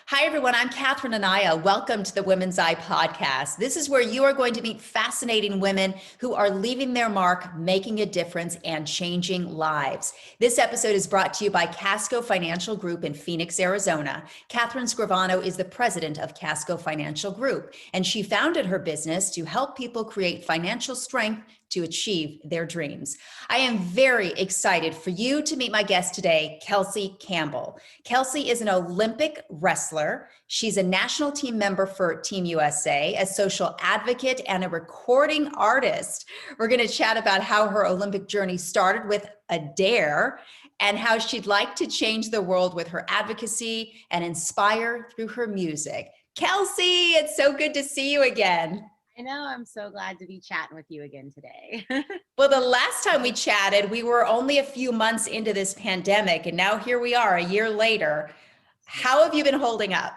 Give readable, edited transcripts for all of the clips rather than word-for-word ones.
Hi, everyone. I'm Catherine Anaya. Welcome to the Women's Eye podcast. This is where you are going to meet fascinating women who are leaving their mark, making a difference, and changing lives. This episode is brought to you by Casco Financial Group in Phoenix, Arizona. Catherine Scrivano is the president of Casco Financial Group, and she founded her business to help people create financial strength to achieve their dreams. I am very excited for you to meet my guest today, Kelsey Campbell. Kelsey is an Olympic wrestler. She's a national team member for Team USA, a social advocate, and a recording artist. We're going to chat about how her Olympic journey started with a dare and how she'd like to change the world with her advocacy and inspire through her music. Kelsey, it's so good to see you again. I know. I'm so glad to be chatting with you again today. Well, the last time we chatted, we were only a few months into this pandemic, and now here we are a year later. How have you been holding up?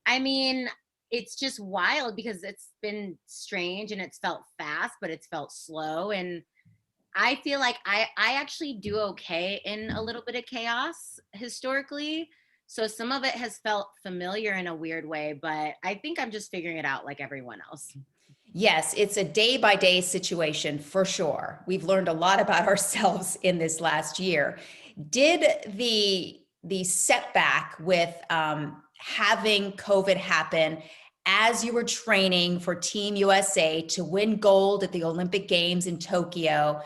I mean, it's just wild because it's been strange and it's felt fast, but it's felt slow. And I feel like I actually do okay in a little bit of chaos historically. So some of it has felt familiar in a weird way, but I think I'm just figuring it out like everyone else. Yes, it's a day by day situation for sure. We've learned a lot about ourselves in this last year. Did the setback with having COVID happen as you were training for Team USA to win gold at the Olympic Games in Tokyo?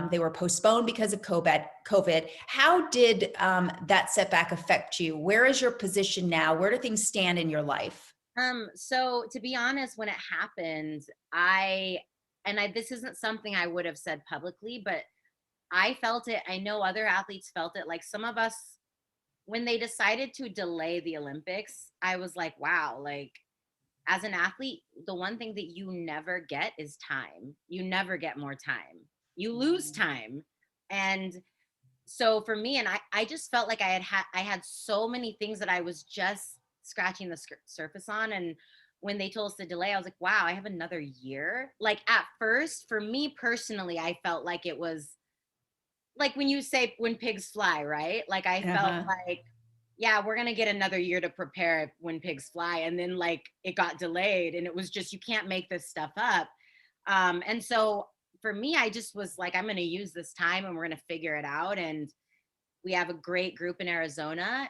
They were postponed because of COVID. How did that setback affect you? Where is your position now? Where do things stand in your life? So to be honest, when it happened, this isn't something I would have said publicly, but I felt it. I know other athletes felt it. Like some of us, when they decided to delay the Olympics, I was like, wow, like as an athlete, the one thing that you never get is time. You never get more time. You lose time. And so for me, and I just felt like I had so many things that I was just scratching the surface on. And when they told us to delay, I was like, wow, I have another year. Like at first, for me personally, I felt like it was like when you say when pigs fly, right? Like I felt Uh-huh. like, yeah, we're gonna get another year to prepare when pigs fly. And then like it got delayed and it was just, you can't make this stuff up. And so for me, I just was like, I'm gonna use this time and we're gonna figure it out. And we have a great group in Arizona.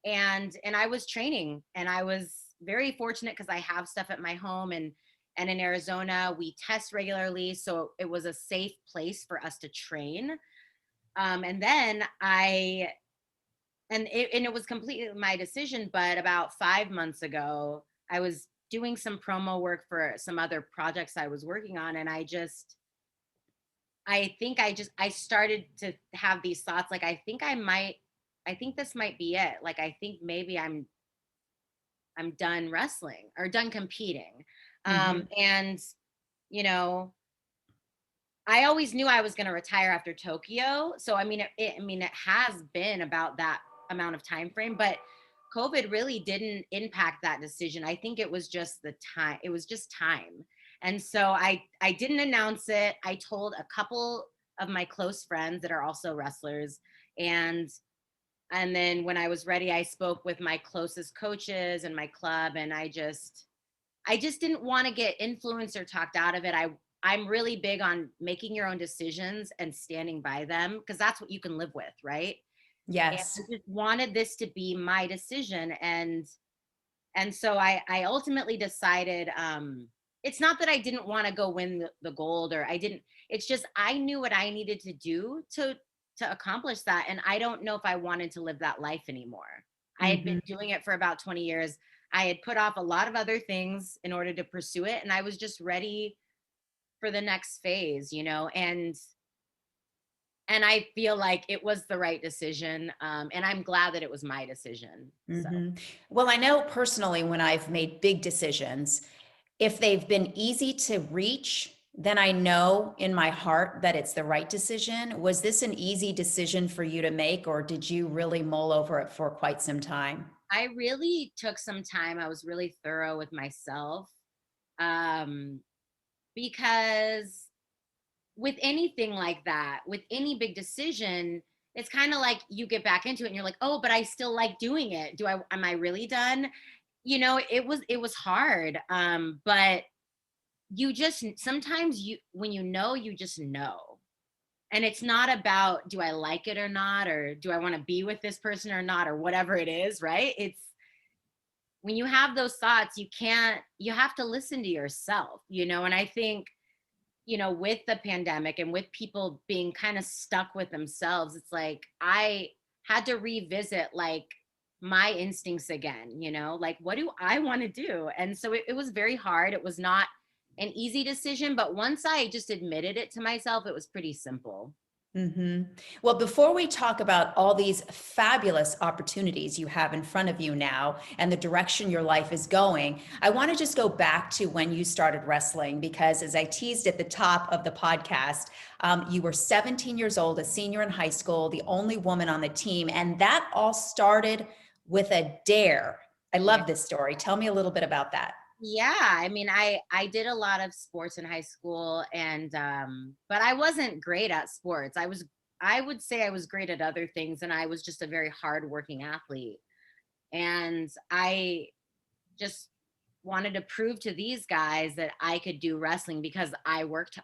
And I was training and I was very fortunate because I have stuff at my home and in Arizona we test regularly. So it was a safe place for us to train. And then it was completely my decision. But about 5 months ago, I was doing some promo work for some other projects I was working on. And I started to have these thoughts like I think this might be it. Like I think maybe I'm done wrestling or done competing. Mm-hmm. And you know, I always knew I was going to retire after Tokyo. So I mean it has been about that amount of time frame, but COVID really didn't impact that decision. I think it was just the time. It was just time. And so I didn't announce it. I told a couple of my close friends that are also wrestlers, and then when I was ready, I spoke with my closest coaches and my club, and I just didn't want to get influenced or talked out of it. I'm really big on making your own decisions and standing by them because that's what you can live with, right? And Yes. I just wanted this to be my decision. And so I ultimately decided, it's not that I didn't want to go win the gold, or I didn't, it's just I knew what I needed to do to accomplish that. And I don't know if I wanted to live that life anymore. I had Mm-hmm. been doing it for about 20 years. I had put off a lot of other things in order to pursue it. And I was just ready for the next phase, and I feel like it was the right decision. And I'm glad that it was my decision. So Mm-hmm. Well, I know personally when I've made big decisions, if they've been easy to reach, then I know in my heart that it's the right decision. Was this an easy decision for you to make, or did you really mull over it for quite some time? I really took some time. I was really thorough with myself, um, because with anything like that, with any big decision, it's kind of like you get back into it and you're like, oh, but I still like doing it. Am I really done? It was hard. But you just, sometimes when you just know. And it's not about, do I like it or not, or do I want to be with this person or not, or whatever it is, right? It's when you have those thoughts, you have to listen to yourself, and I think, with the pandemic and with people being kind of stuck with themselves, it's like I had to revisit like my instincts again, like what do I want to do? And so it was very hard. It was not an easy decision, but once I just admitted it to myself, it was pretty simple. Hmm. Well, before we talk about all these fabulous opportunities you have in front of you now and the direction your life is going, I want to just go back to when you started wrestling, because as I teased at the top of the podcast, you were 17 years old, a senior in high school, the only woman on the team. And that all started with a dare. I Yeah. love this story. Tell me a little bit about that. Yeah, I mean, I did a lot of sports in high school, and but I wasn't great at sports. I would say I was great at other things, and I was just a very hardworking athlete. And I just wanted to prove to these guys that I could do wrestling because I worked.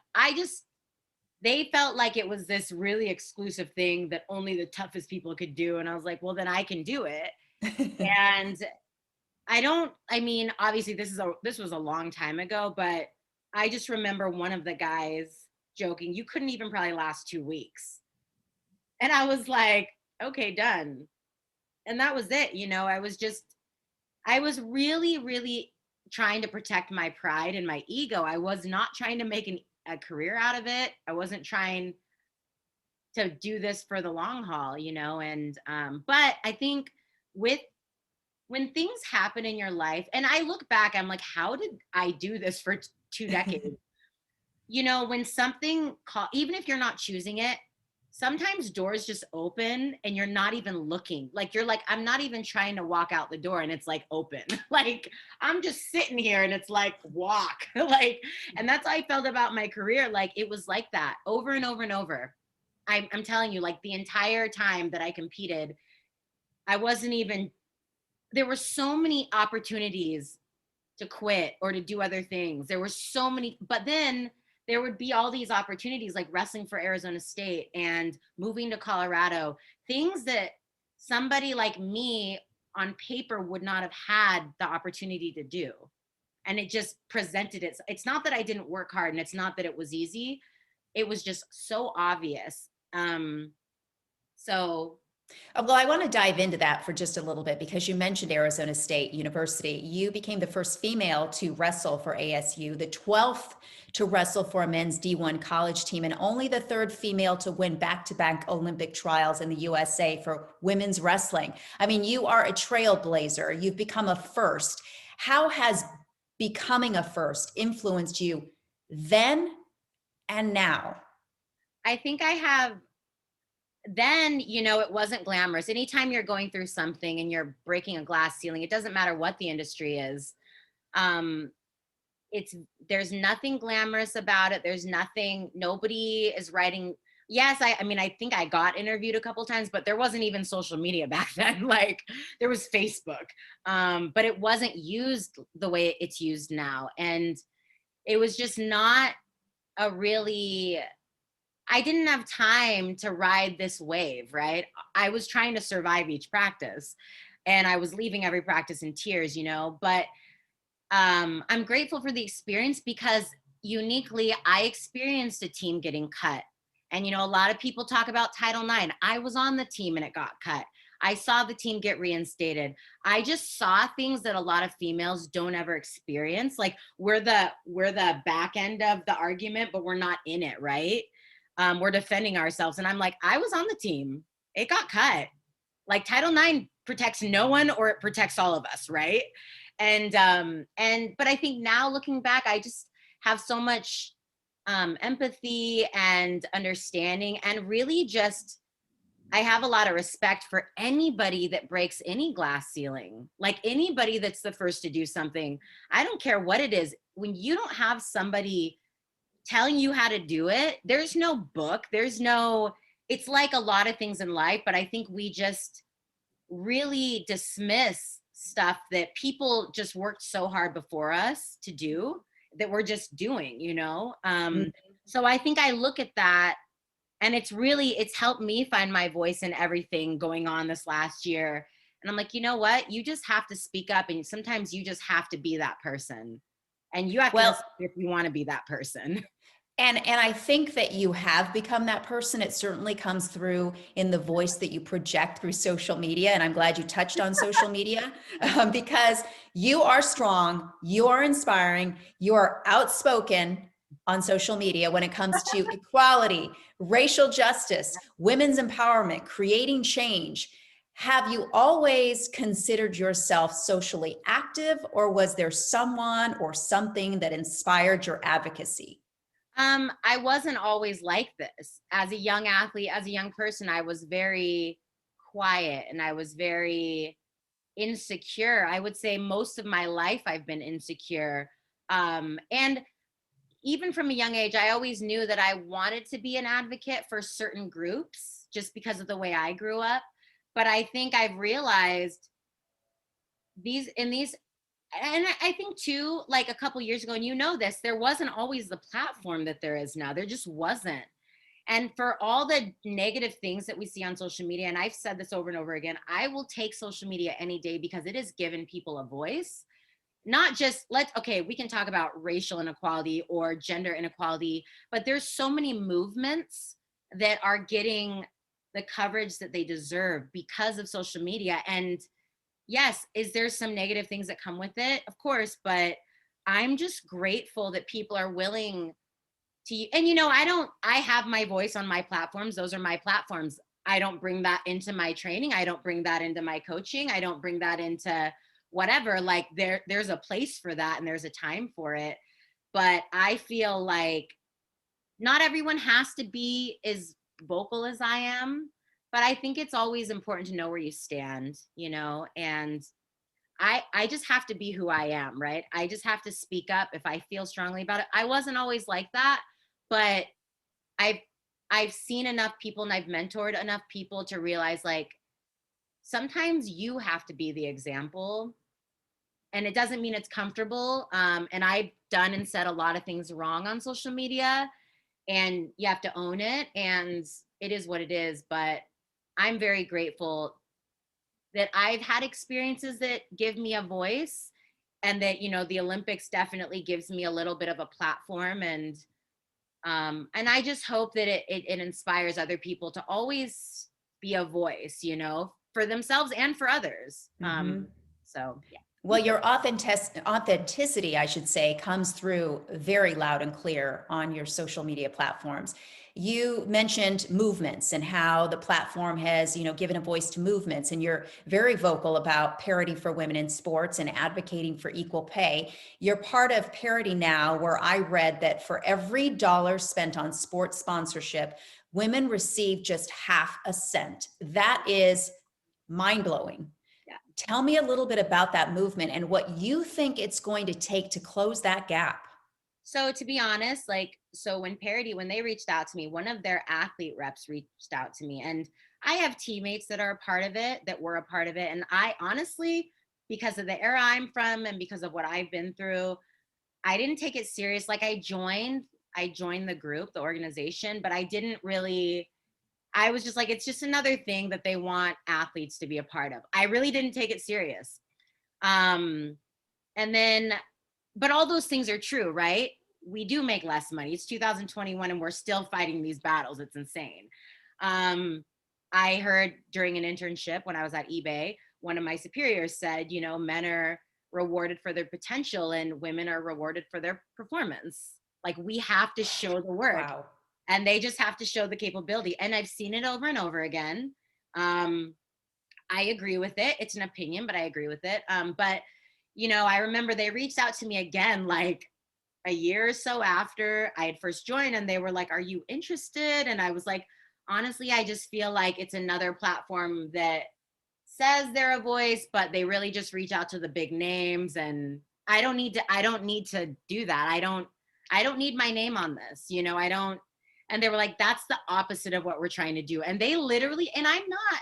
They felt like it was this really exclusive thing that only the toughest people could do, and I was like, well, then I can do it. And I mean, obviously this was a long time ago, but I just remember one of the guys joking, you couldn't even probably last 2 weeks. And I was like, okay, done. And that was it. I was really, really trying to protect my pride and my ego. I was not trying to make a career out of it. I wasn't trying to do this for the long haul, and, but I think with when things happen in your life, and I look back, I'm like, how did I do this for 2 decades? When even if you're not choosing it, sometimes doors just open and you're not even looking. Like, you're like, I'm not even trying to walk out the door and it's like open. Like, I'm just sitting here and it's like, walk. Like, and that's how I felt about my career. Like, it was like that over and over and over. I'm telling you, like, the entire time that I competed, I wasn't even there were so many opportunities to quit or to do other things. There were so many, but then there would be all these opportunities like wrestling for Arizona State and moving to Colorado, things that somebody like me on paper would not have had the opportunity to do. And it just presented it. It's not that I didn't work hard and it's not that it was easy. It was just so obvious. So Well, I want to dive into that for just a little bit because you mentioned Arizona State University. You became the first female to wrestle for ASU, the 12th to wrestle for a men's D1 college team, and only the third female to win back-to-back Olympic trials in the USA for women's wrestling. I mean, you are a trailblazer. You've become a first. How has becoming a first influenced you then and now? I think I have then, it wasn't glamorous. Anytime you're going through something and you're breaking a glass ceiling, it doesn't matter what the industry is. Um, there's nothing glamorous about it. Nobody is writing. Yes, I mean, I think I got interviewed a couple times, but there wasn't even social media back then. Like, there was Facebook, but it wasn't used the way it's used now. And it was just not a really I didn't have time to ride this wave, right? I was trying to survive each practice and I was leaving every practice in tears, but I'm grateful for the experience because uniquely I experienced a team getting cut. And, a lot of people talk about Title IX. I was on the team and it got cut. I saw the team get reinstated. I just saw things that a lot of females don't ever experience. Like, we're the back end of the argument, but we're not in it, right? We're defending ourselves. And I'm like, I was on the team. It got cut. Like, Title IX protects no one or it protects all of us, right? But I think now looking back, I just have so much empathy and understanding, and really just I have a lot of respect for anybody that breaks any glass ceiling, like anybody that's the first to do something. I don't care what it is. When you don't have somebody telling you how to do it, there's no book, there's no it's like a lot of things in life, but I think we just really dismiss stuff that people just worked so hard before us to do, that we're just doing, you know? Mm. So I think I look at that, and it's helped me find my voice in everything going on this last year. And I'm like, you know what? You just have to speak up, and sometimes you just have to be that person. And you have to Well, decide if you want to be that person. and I think that you have become that person. It certainly comes through in the voice that you project through social media. And I'm glad you touched on social media because you are strong, you are inspiring, you are outspoken on social media when it comes to equality, racial justice, women's empowerment, creating change. Have you always considered yourself socially active, or was there someone or something that inspired your advocacy? I wasn't always like this. As a young athlete, as a young person, I was very quiet and I was very insecure. I would say most of my life I've been insecure. And even from a young age, I always knew that I wanted to be an advocate for certain groups just because of the way I grew up. But I think I've realized these, and I think too, like a couple years ago, and you know this, there wasn't always the platform that there is now. There just wasn't. And for all the negative things that we see on social media, and I've said this over and over again, I will take social media any day because it has given people a voice. Not just okay, we can talk about racial inequality or gender inequality, but there's so many movements that are getting the coverage that they deserve because of social media. And yes, is there some negative things that come with it? Of course, but I'm just grateful that people are willing to, and I have my voice on my platforms. Those are my platforms. I don't bring that into my training. I don't bring that into my coaching. I don't bring that into whatever. Like there's a place for that and there's a time for it. But I feel like not everyone has to be as vocal as I am, but I think it's always important to know where you stand, and I just have to be who I am, right? I just have to speak up if I feel strongly about it. I wasn't always like that, but I've I've seen enough people and I've mentored enough people to realize, like, sometimes you have to be the example, and it doesn't mean it's comfortable. And I've done and said a lot of things wrong on social media, and you have to own it, and it is what it is. But I'm very grateful that I've had experiences that give me a voice, and that the Olympics definitely gives me a little bit of a platform. And I just hope that it inspires other people to always be a voice, for themselves and for others. Mhm. So yeah. Well, your authenticity, I should say, comes through very loud and clear on your social media platforms. You mentioned movements and how the platform has, given a voice to movements, and you're very vocal about parity for women in sports and advocating for equal pay. You're part of Parody now, where I read that for every dollar spent on sports sponsorship, women receive just half a cent. That is mind-blowing. Tell me a little bit about that movement and what you think it's going to take to close that gap. So to be honest, so when Parody, when they reached out to me, one of their athlete reps reached out to me, and I have teammates that are a part of it, that were a part of it. And I honestly, because of the era I'm from and because of what I've been through, I didn't take it serious. Like I joined the group, the organization, but I didn't really, I was just like, it's just another thing that they want athletes to be a part of. I really didn't take it serious. Um, and then, but all those things are true, right? We do make less money. It's 2021 and we're still fighting these battles. It's insane. I heard during an internship when I was at eBay, one of my superiors said, men are rewarded for their potential and women are rewarded for their performance. Like, we have to show the work. Wow. And they just have to show the capability. And I've seen it over and over again. I agree with it. It's an opinion, but I agree with it. But I remember they reached out to me again, like a year or so after I had first joined, and they were like, "Are you interested?" And I was like, honestly, I just feel like it's another platform that says they're a voice, but they really just reach out to the big names. And I don't need to do that. I don't need my name on this. And they were like, that's the opposite of what we're trying to do. And they literally, and I'm not,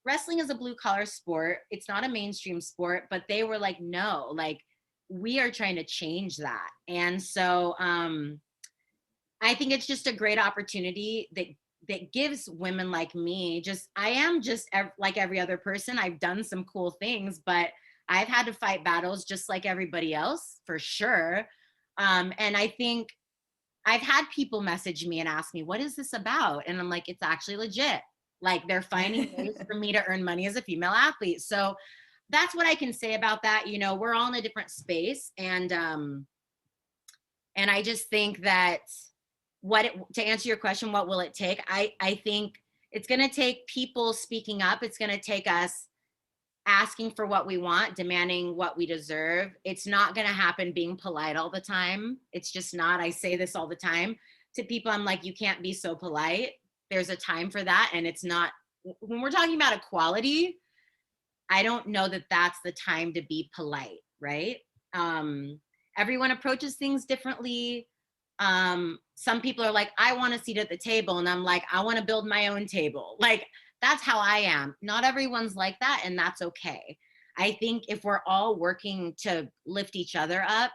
wrestling is a blue collar sport. It's not a mainstream sport, but they were like, no, like we are trying to change that. And so I think it's just a great opportunity that gives women like me, just, I am just like every other person. I've done some cool things, but I've had to fight battles just like everybody else, for sure. And I think I've had people message me and ask me, what is this about? And I'm like, it's actually legit. Like they're finding ways for me to earn money as a female athlete. So that's what I can say about that. You know, we're all in a different space. And I just think that to answer your question, what will it take? I think it's going to take people speaking up. It's going to take us asking for what we want, demanding what we deserve. It's not going to happen being polite all the time. It's just not. I say this all the time to people. I'm like, you can't be so polite. There's a time for that. And it's not, when we're talking about equality, I don't know that that's the time to be polite, right? Everyone approaches things differently. Some people are like, I want a seat at the table. And I'm like, I want to build my own table. Like, that's how I am. Not everyone's like that, and that's okay. I think if we're all working to lift each other up,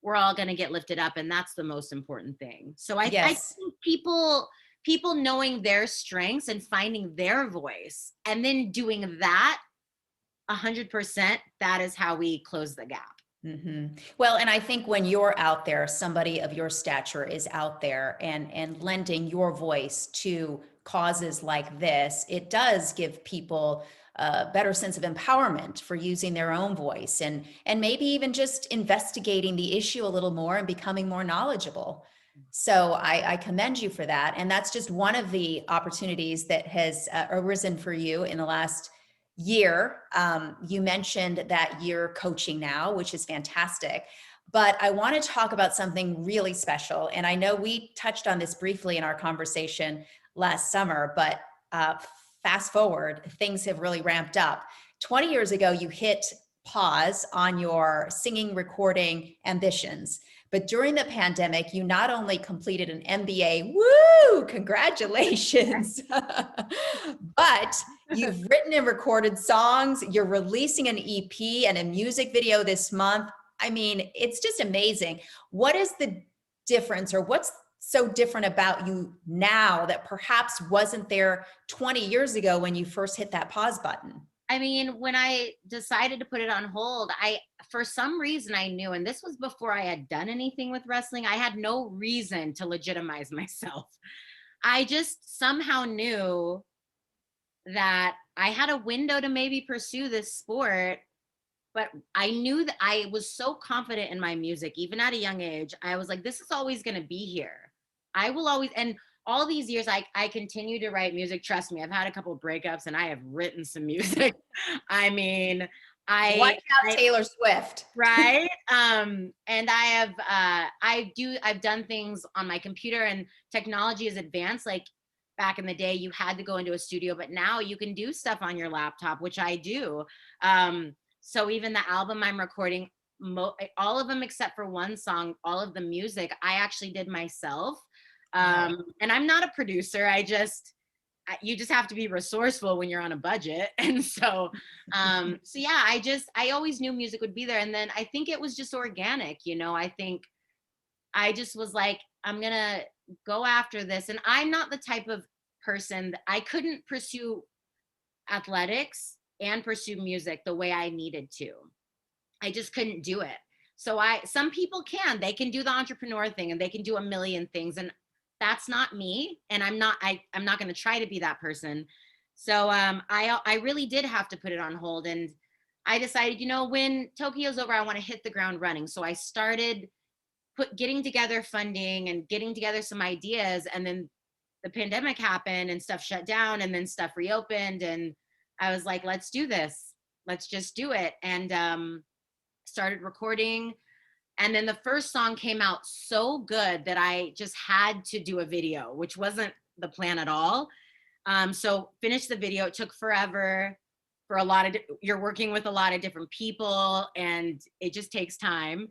we're all going to get lifted up, and that's the most important thing. So I think people knowing their strengths and finding their voice and then doing that 100%, that is how we close the gap. Mm-hmm. Well, and I think when you're out there, somebody of your stature is out there and lending your voice to causes like this, it does give people a better sense of empowerment for using their own voice and maybe even just investigating the issue a little more and becoming more knowledgeable. So I commend you for that. And that's just one of the opportunities that has arisen for you in the last year. You mentioned that you're coaching now, which is fantastic. But I want to talk about something really special. And I know we touched on this briefly in our conversation last summer, but fast forward, things have really ramped up. 20 years ago, you hit pause on your singing recording ambitions. But during the pandemic, you not only completed an MBA, woo, congratulations, but you've written and recorded songs, you're releasing an EP and a music video this month. I mean, it's just amazing. What is the difference, or what's so different about you now that perhaps wasn't there 20 years ago when you first hit that pause button? I mean, when I decided to put it on hold, for some reason I knew, and this was before I had done anything with wrestling, I had no reason to legitimize myself. I just somehow knew that I had a window to maybe pursue this sport, but I knew that I was so confident in my music, even at a young age. I was like, this is always going to be here. I will always, and all these years, I continue to write music. Trust me, I've had a couple of breakups and I have written some music. I mean, Watch out, Taylor Swift. Right. And I've done things on my computer, and technology is advanced. Like back in the day, you had to go into a studio, but now you can do stuff on your laptop, which I do. So even the album I'm recording, all of them except for one song, all of the music, I actually did myself. And I'm not a producer. You just have to be resourceful when you're on a budget. And so yeah, I always knew music would be there. And then I think it was just organic, you know. I think I just was like, I'm gonna go after this. And I'm not the type of person that I couldn't pursue athletics and pursue music the way I needed to. I just couldn't do it. So some people they can do the entrepreneur thing and they can do a million things, and that's not me. And I'm not going to try to be that person. So I really did have to put it on hold, and I decided, you know, when Tokyo's over, I want to hit the ground running. So I started getting together funding and getting together some ideas, and then the pandemic happened and stuff shut down, and then stuff reopened, and I was like, let's do this. Let's just do it. And started recording. And then the first song came out so good that I just had to do a video, which wasn't the plan at all. So finished the video. It took forever for you're working with a lot of different people, and it just takes time.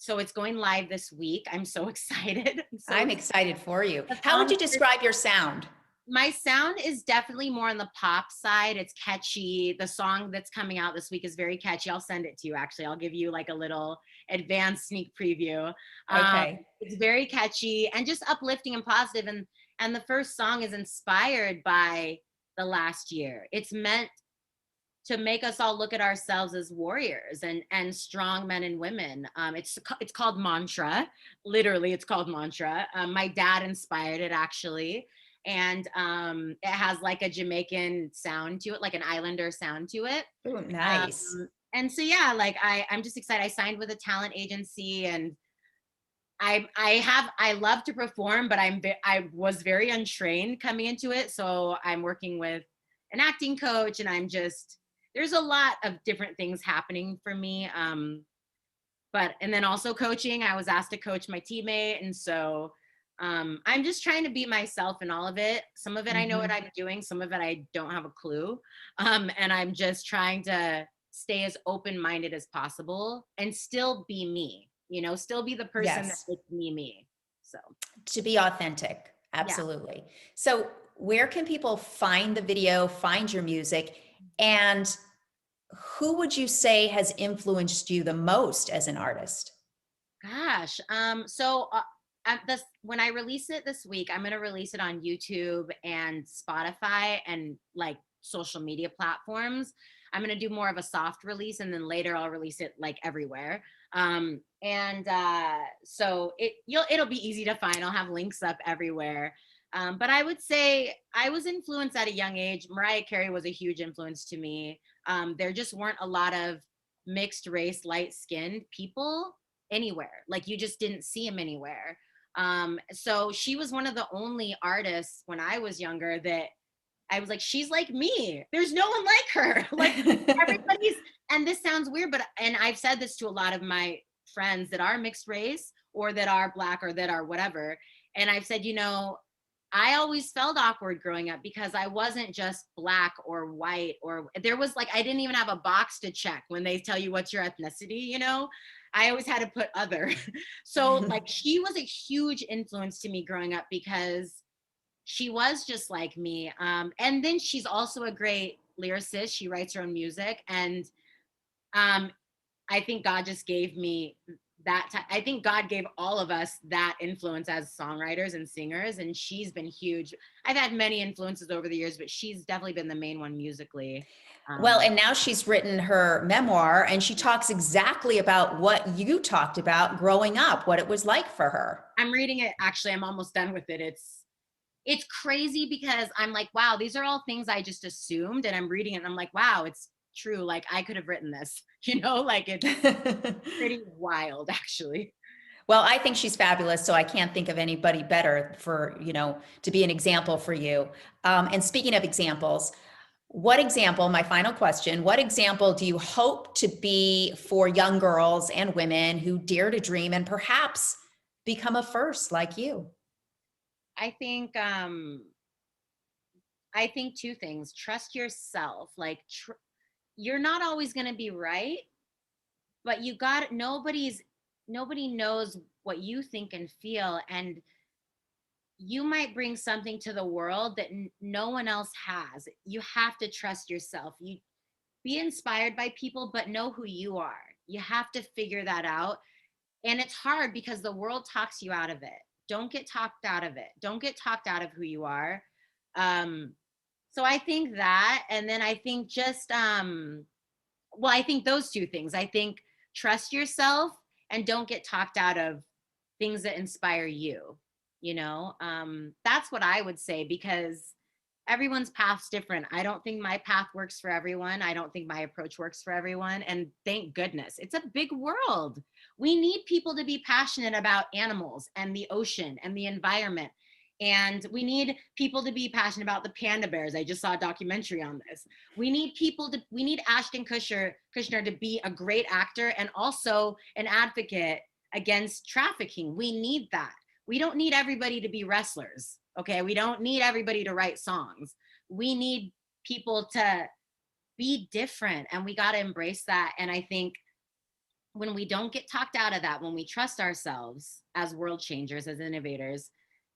So it's going live this week. I'm so excited. I'm excited for you. The How would you song- describe your sound? My sound is definitely more on the pop side. It's catchy. The song that's coming out this week is very catchy. I'll send it to you, actually. I'll give you like a little advanced sneak preview. Okay. It's very catchy and just uplifting and positive. And the first song is inspired by the last year. It's meant to make us all look at ourselves as warriors and strong men and women. It's called Mantra. Literally, it's called Mantra. My dad inspired it, actually. And it has like a Jamaican sound to it, like an islander sound to it. Ooh, nice. And so, yeah, like I'm just excited. I signed with a talent agency, and I love to perform, but I was very untrained coming into it. So I'm working with an acting coach, and there's a lot of different things happening for me. And then also coaching. I was asked to coach my teammate, and so I'm just trying to be myself in all of it. Some of it I know what I'm doing, some of it I don't have a clue. And I'm just trying to stay as open-minded as possible and still be me, still be the person that Yes. makes me. So To be authentic. Absolutely. So where can people find the video, find your music, and who would you say has influenced you the most as an artist? Gosh. When I release it this week, I'm going to release it on YouTube and Spotify and like social media platforms. I'm going to do more of a soft release, and then later I'll release it like everywhere. So it'll be easy to find. I'll have links up everywhere. But I would say I was influenced at a young age. Mariah Carey was a huge influence to me. There just weren't a lot of mixed race, light skinned people anywhere. Like you just didn't see them anywhere. So she was one of the only artists when I was younger that I was like, she's like me. There's no one like her. Like everybody's, and this sounds weird, and I've said this to a lot of my friends that are mixed race or that are Black or that are whatever. And I've said, I always felt awkward growing up because I wasn't just Black or white, or there was like, I didn't even have a box to check when they tell you what's your ethnicity, I always had to put other. So like she was a huge influence to me growing up because she was just like me. And then she's also a great lyricist. She writes her own music. And I think God just gave me I think God gave all of us that influence as songwriters and singers, and she's been huge. I've had many influences over the years, but she's definitely been the main one musically. Well, and now she's written her memoir, and she talks exactly about what you talked about growing up, what it was like for her. I'm reading it. Actually, I'm almost done with it. It's crazy because I'm like, wow, these are all things I just assumed, and I'm reading it and I'm like, wow, it's true. Like I could have written this, like it's pretty wild, actually. Well, I think she's fabulous, so I can't think of anybody better for, to be an example for you. And speaking of examples, my final question, what example do you hope to be for young girls and women who dare to dream and perhaps become a first like you? I think two things. Trust yourself. Like you're not always going to be right, but nobody knows what you think and feel, and you might bring something to the world that no one else has. You have to trust yourself. You be inspired by people, but know who you are. You have to figure that out. And it's hard because the world talks you out of it. Don't get talked out of it. Don't get talked out of who you are. So I think that, and then I think just, I think those two things. I think trust yourself and don't get talked out of things that inspire you. That's what I would say, because everyone's path's different. I don't think my path works for everyone. I don't think my approach works for everyone. And thank goodness, it's a big world. We need people to be passionate about animals and the ocean and the environment. And we need people to be passionate about the panda bears. I just saw a documentary on this. We need Ashton Kutcher to be a great actor and also an advocate against trafficking. We need that. We don't need everybody to be wrestlers. Okay. We don't need everybody to write songs. We need people to be different, and we got to embrace that. And I think when we don't get talked out of that, when we trust ourselves as world changers, as innovators,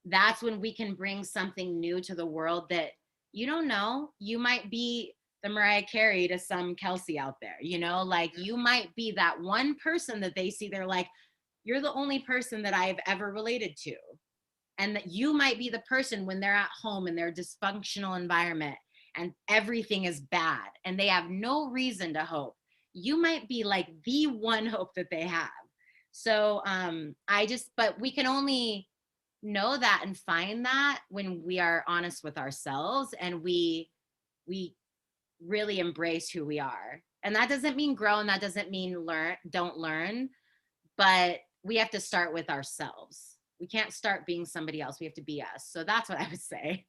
that's when we can bring something new to the world that you don't know. You might be the Mariah Carey to some Kelsey out there, you know, like you might be that one person that they see. They're like, you're the only person that I've ever related to. And that you might be the person when they're at home in their dysfunctional environment and everything is bad and they have no reason to hope. You might be like the one hope that they have. So but we can only know that and find that when we are honest with ourselves and we really embrace who we are. And that doesn't mean grow, and that doesn't mean don't learn, but we have to start with ourselves. We can't start being somebody else. We have to be us. So that's what I would say.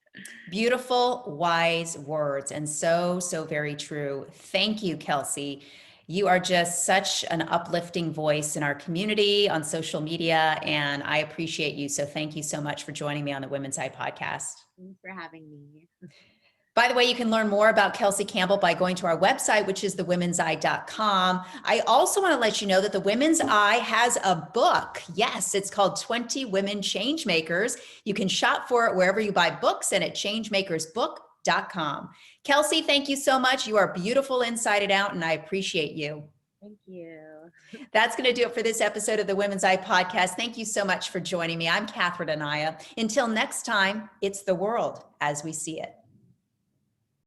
Beautiful, wise words, and so, so very true. Thank you, Kelsey. You are just such an uplifting voice in our community on social media, and I appreciate you. So thank you so much for joining me on the Women's Eye podcast. Thanks for having me. By the way, you can learn more about Kelsey Campbell by going to our website, which is thewomenseye.com. I also want to let you know that the Women's Eye has a book. Yes, it's called 20 Women Changemakers. You can shop for it wherever you buy books and at changemakersbook.com. Kelsey, thank you so much. You are beautiful inside and out, and I appreciate you. Thank you. That's going to do it for this episode of the Women's Eye podcast. Thank you so much for joining me. I'm Catherine Anaya. Until next time, it's the world as we see it.